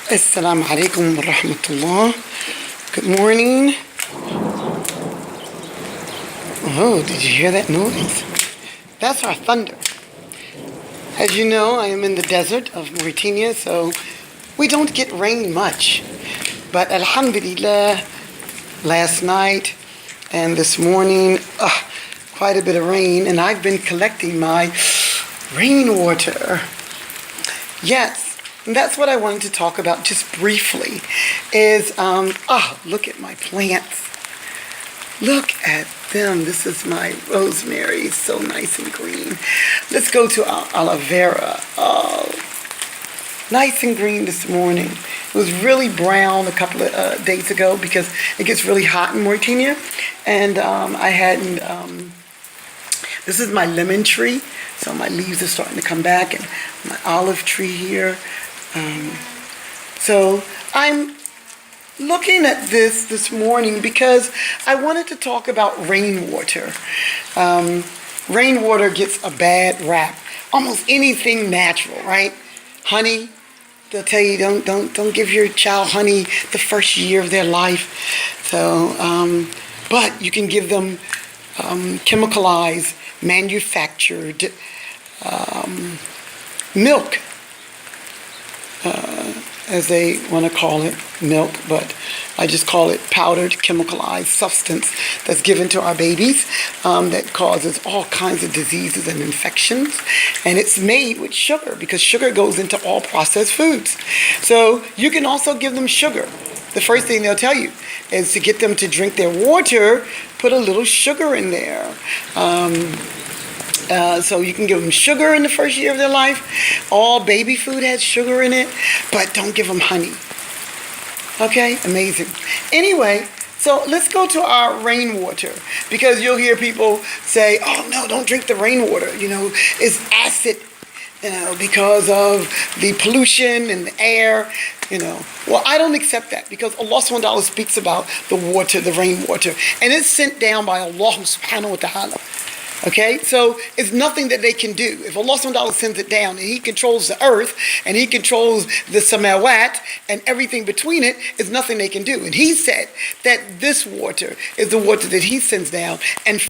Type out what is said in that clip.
Assalamu alaikum wa rahmatullah. Good morning. Oh, did you hear that noise? That's our thunder. As you know, I am in the desert of Mauritania, so we don't get rain much. But alhamdulillah, last night and this morning, quite a bit of rain, and I've been collecting my rainwater. Yes. And that's what I wanted to talk about just briefly is, look at my plants. Look at them. This is my rosemary, so nice and green. Let's go to our aloe vera. Oh, nice and green this morning. It was really brown a couple of days ago because it gets really hot in Mauritania. And I hadn't, this is my lemon tree. So my leaves are starting to come back, and my olive tree here. So I'm looking at this morning because I wanted to talk about rainwater. Rainwater gets a bad rap. Almost anything natural, right? Honey, they'll tell you don't give your child honey the first year of their life. So, but you can give them chemicalized, manufactured milk. As they want to call it, milk, but I just call it powdered, chemicalized substance that's given to our babies that causes all kinds of diseases and infections. And it's made with sugar because sugar goes into all processed foods. So you can also give them sugar. The first thing they'll tell you is to get them to drink their water, put a little sugar in there. So you can give them sugar in the first year of their life. All baby food has sugar in it, but don't give them honey. Okay, amazing. Anyway, so let's go to our rainwater, because you'll hear people say, oh no, don't drink the rainwater. You know, it's acid, you know, because of the pollution and the air, you know. Well, I don't accept that because Allah S.W.T. speaks about the water, the rainwater, and it's sent down by Allah subhanahu wa ta'ala. Okay, so it's nothing that they can do. If Allah S.W.T. sends it down and He controls the earth and He controls the s.w.t and everything between it, it's nothing they can do. And He said that this water is the water that He sends down, and